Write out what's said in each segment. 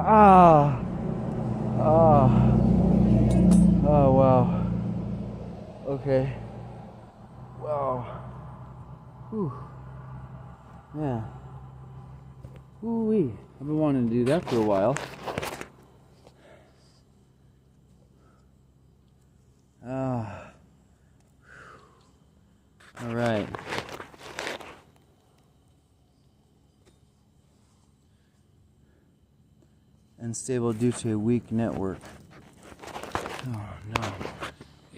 Ah. Ah. Oh, wow. Okay. Wow. Whew. Yeah. Ooh-wee. I've been wanting to do that for a while. Ah. All right. Unstable due to a weak network. Oh, no.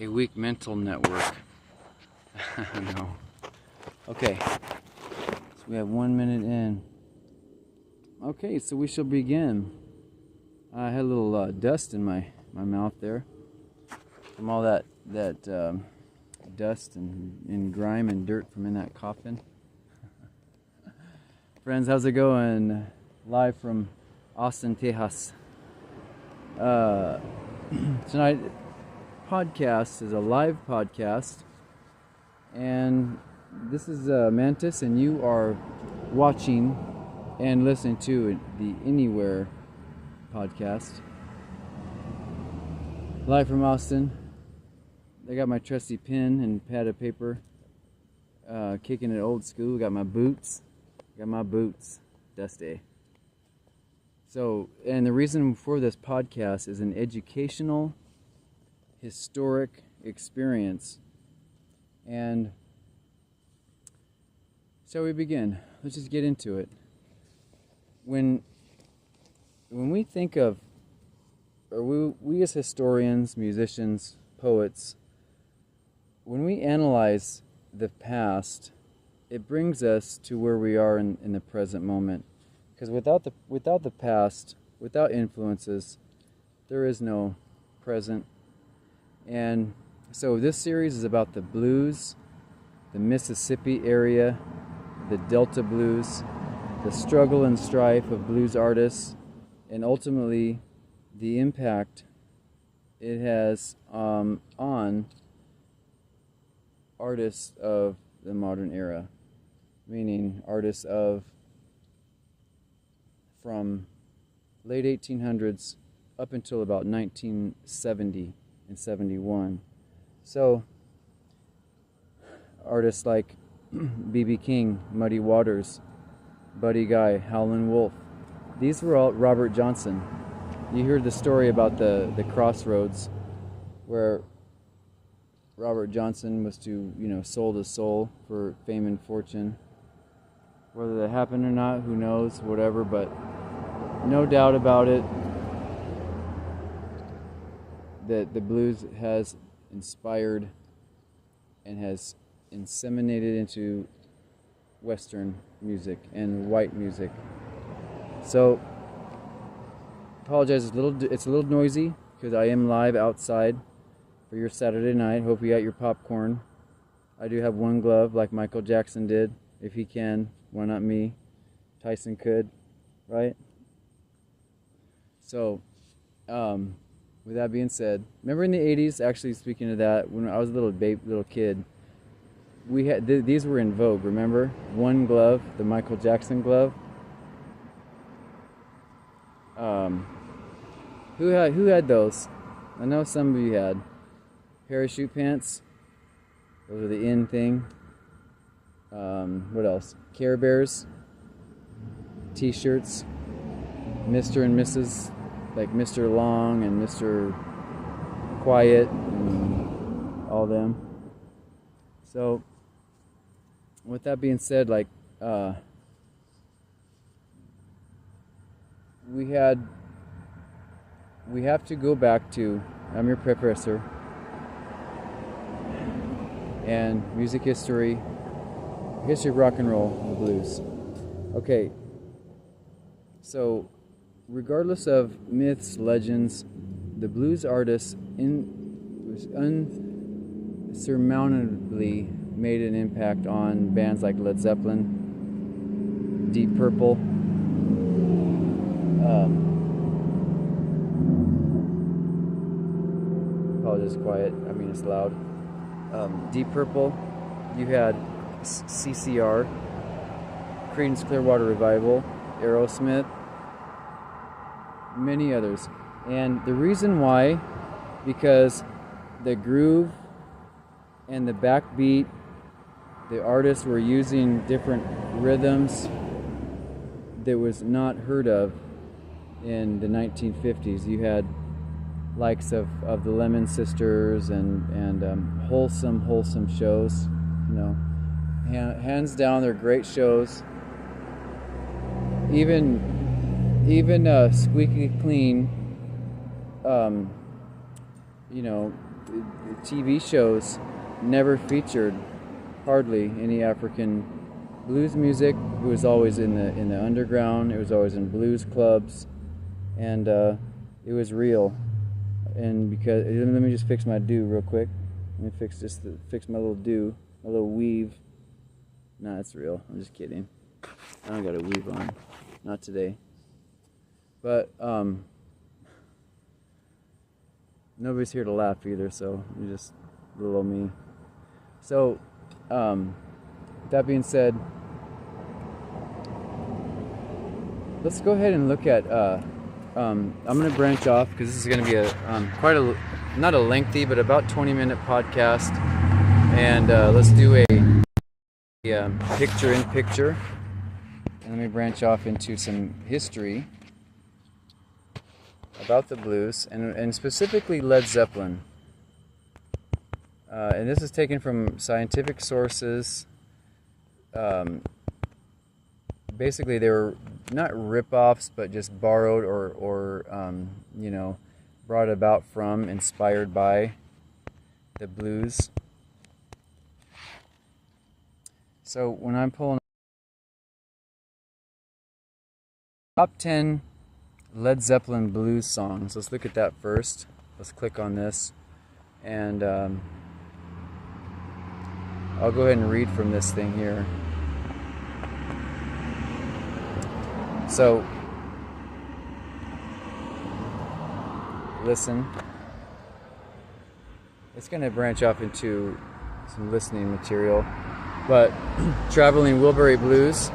A weak mental network. No. Okay. So we have 1 minute in. Okay, so we shall begin. I had a little dust in my mouth there from all that dust and grime and dirt from in that coffin. Friends, how's it going? Live from Austin, Texas. Tonight podcast is a live podcast, and this is Mantis, and you are watching and listening to the Anywhere podcast. Live from Austin. I got my trusty pen and pad of paper, kicking it old school. Got my boots. Dusty. So, and the reason for this podcast is an educational, historic experience. And shall we begin? Let's just get into it. When we think of, or we as historians, musicians, poets, when we analyze the past, it brings us to where we are in the present moment. Because without the past, without influences, there is no present. And so this series is about the blues, the Mississippi area, the Delta blues, the struggle and strife of blues artists, and ultimately the impact it has on artists of the modern era, meaning artists from late 1800s up until about 1970 and 71. So artists like B.B. King, Muddy Waters, Buddy Guy, Howlin' Wolf. These were all Robert Johnson. You heard the story about the crossroads where Robert Johnson was to, sold his soul for fame and fortune. Whether that happened or not, who knows, whatever, but no doubt about it that the blues has inspired and has inseminated into Western music and white music. So, apologize, it's a little noisy because I am live outside for your Saturday night. Hope you got your popcorn. I do have one glove like Michael Jackson did. If he can, why not me? Tyson could, right? So, with that being said, remember in the 80s, actually speaking of that, when I was a little kid, we had these were in vogue, remember? One glove, the Michael Jackson glove. Who had those? I know some of you had. Parachute pants. Those are the in thing. What else? Care Bears. T-shirts. Mr. and Mrs. Like Mr. Long and Mr. Quiet and all them. So, with that being said, we have to go back to, I'm your professor, and music history of rock and roll, and the blues. Okay, so regardless of myths, legends, the blues artists was unsurmountably made an impact on bands like Led Zeppelin, Deep Purple, apologize, quiet, I mean it's loud. Deep Purple, you had CCR, Creedence Clearwater Revival, Aerosmith, many others. And the reason why, because the groove and the backbeat, the artists were using different rhythms that was not heard of in the 1950s. You had likes of the Lemon Sisters and wholesome shows. You know, hands down, they're great shows. Even Squeaky Clean, you know, TV shows never featured hardly any African blues music. It was always in the underground. It was always in blues clubs, and it was real. And because let me just fix my do real quick. Let me fix my little do, my little weave. Nah, it's real. I'm just kidding. I don't got a weave on, not today. But nobody's here to laugh either, so you just little old me. So that being said, let's go ahead and look at. I'm going to branch off because this is going to be a not a lengthy, but about 20-minute podcast, and let's do a picture-in-picture, and let me branch off into some history about the blues, and specifically Led Zeppelin. And this is taken from scientific sources. Basically, they were not rip-offs, but just borrowed or you know, brought about from, inspired by the blues. So when I'm pulling top 10 Led Zeppelin blues songs, let's look at that first. Let's click on this, and I'll go ahead and read from this thing here. So, listen. It's going to branch off into some listening material, but Traveling Wilbury Blues,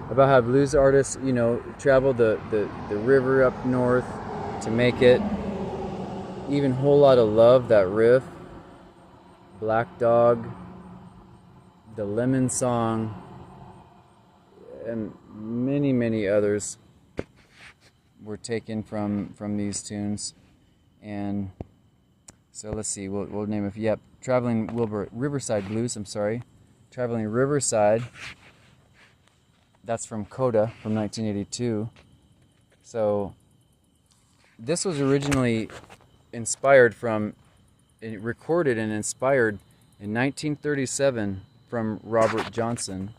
about how blues artists, you know, traveled the river up north to make it. Even Whole Lot of Love, that riff, Black Dog, the Lemon Song, and many others were taken from these tunes. And so let's see, we'll name it. Yep, Riverside Blues, Traveling Riverside, that's from Coda from 1982. So this was originally recorded and inspired in 1937 from Robert Johnson,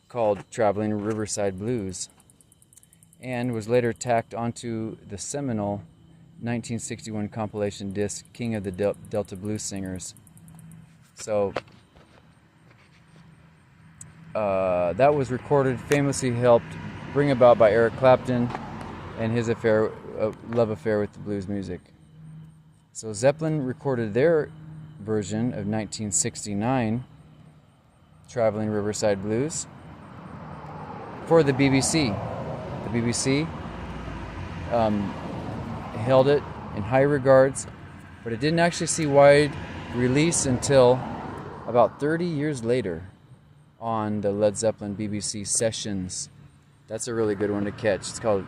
called Traveling Riverside Blues, and was later tacked onto the seminal 1961 compilation disc King of the Delta Blues Singers. So that was recorded, famously helped bring about by Eric Clapton and his love affair with the blues music. So Zeppelin recorded their version of 1969 Traveling Riverside Blues for the BBC. The BBC held it in high regards, but it didn't actually see wide release until about 30 years later on the Led Zeppelin BBC Sessions. That's a really good one to catch. It's called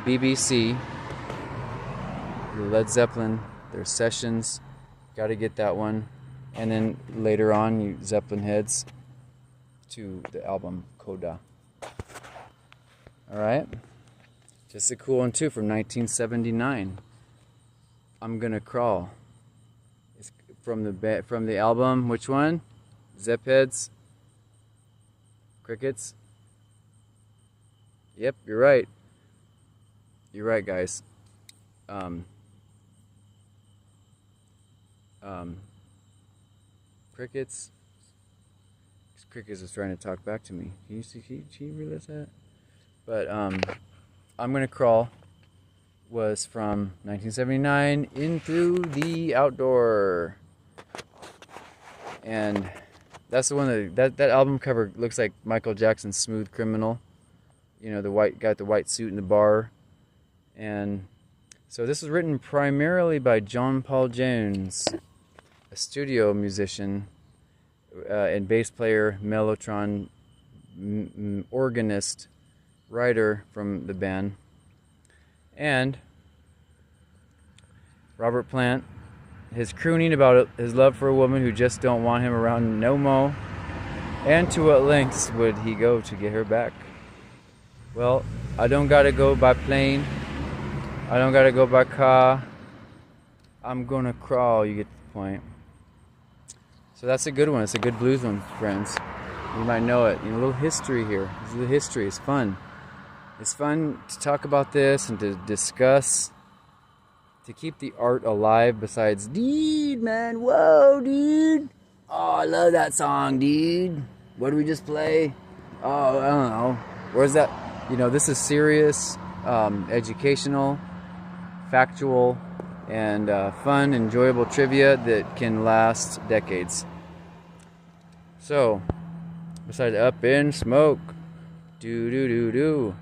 BBC, Led Zeppelin, their Sessions. Got to get that one. And then later on, you Zeppelin heads to the album Coda. Alright, just a cool one too from 1979. I'm Gonna Crawl. It's from the album, which one? Zeppheads? Crickets? Yep, you're right. You're right, guys. Crickets? Crickets is trying to talk back to me. Can you realize that? But I'm Gonna Crawl was from 1979, Into the Outdoor. And that's the one that album cover looks like Michael Jackson's Smooth Criminal. You know, the white guy with the white suit in the bar. And so this was written primarily by John Paul Jones, a studio musician and bass player, mellotron, organist, writer from the band. And Robert Plant, his crooning about his love for a woman who just don't want him around no mo, and to what lengths would he go to get her back? Well, I don't gotta go by plane, I don't gotta go by car, I'm gonna crawl, you get the point. So that's a good one, it's a good blues one, friends. You might know it. You know, a little history here. This is the history, it's fun. It's fun to talk about this and to discuss, to keep the art alive besides, dude, man, whoa, dude. Oh, I love that song, dude. What did we just play? Oh, I don't know. Where's that? You know, this is serious, educational, factual, and fun, enjoyable trivia that can last decades. So, besides Up in Smoke, do.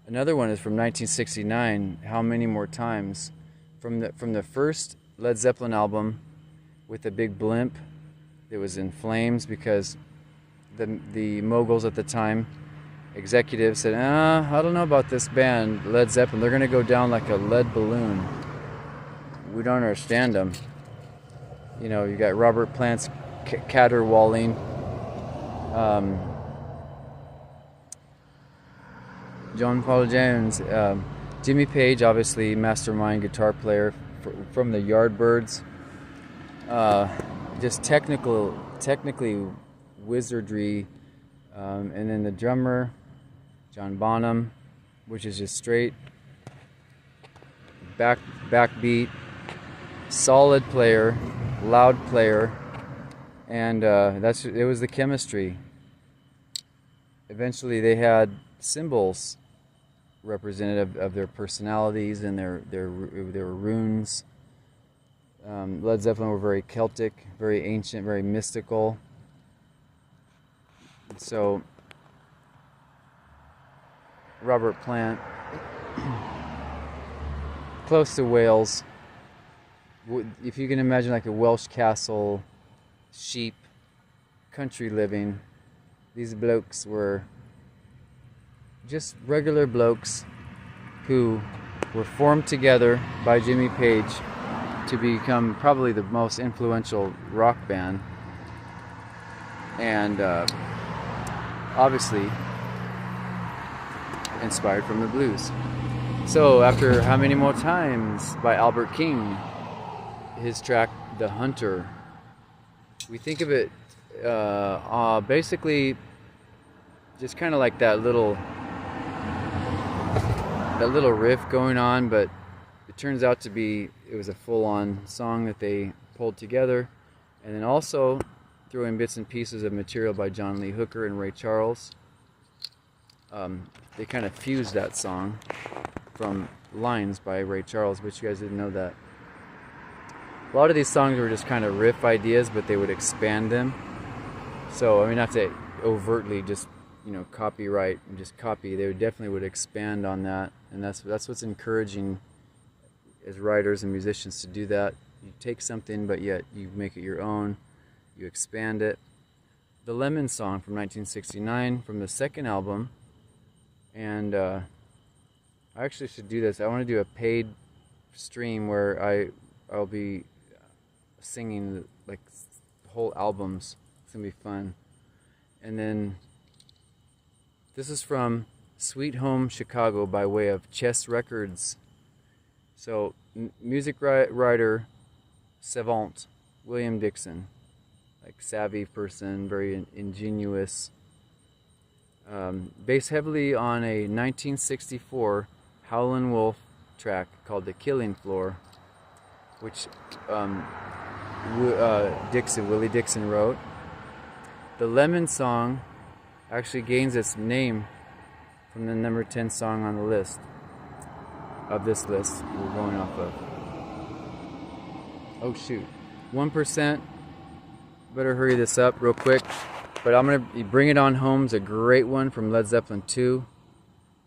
Another one is from 1969, How Many More Times? From the first Led Zeppelin album with the big blimp that was in flames because the moguls at the time, executives said, I don't know about this band, Led Zeppelin. They're going to go down like a lead balloon. We don't understand them. You know, you got Robert Plant's caterwauling. John Paul Jones, Jimmy Page, obviously mastermind guitar player from the Yardbirds. Just technically wizardry, and then the drummer, John Bonham, which is just straight backbeat, solid player, loud player, and it was the chemistry. Eventually, they had symbols representative of their personalities and their runes. Led Zeppelin were very Celtic, very ancient, very mystical. So Robert Plant, close to Wales. If you can imagine like a Welsh castle, sheep, country living, these blokes were just regular blokes who were formed together by Jimmy Page to become probably the most influential rock band, and obviously inspired from the blues. So after How Many More Times by Albert King, his track The Hunter, we think of it basically just kind of like that little riff going on, but it turns out to be, it was a full-on song that they pulled together, and then also throw in bits and pieces of material by John Lee Hooker and Ray Charles. They kind of fused that song from lines by Ray Charles, but you guys didn't know that. A lot of these songs were just kind of riff ideas, but they would expand them. So, I mean, not to overtly just, you know, copyright and just copy. They definitely would expand on that, and that's what's encouraging as writers and musicians to do that. You take something, but yet you make it your own. You expand it. The Lemon Song from 1969 from the second album, and I actually should do this. I want to do a paid stream where I'll be singing like whole albums. It's gonna be fun. And then this is from Sweet Home Chicago by way of Chess Records. So music writer savant William Dixon, like savvy person, very ingenious, based heavily on a 1964 Howlin' Wolf track called The Killing Floor, which Willie Dixon wrote. The Lemon Song actually gains its name from the number 10 song on the list, of this list we're going off of. Oh shoot, 1%, better hurry this up real quick, but I'm going to Bring It On Home's a great one from Led Zeppelin 2.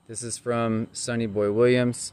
This is from Sonny Boy Williams.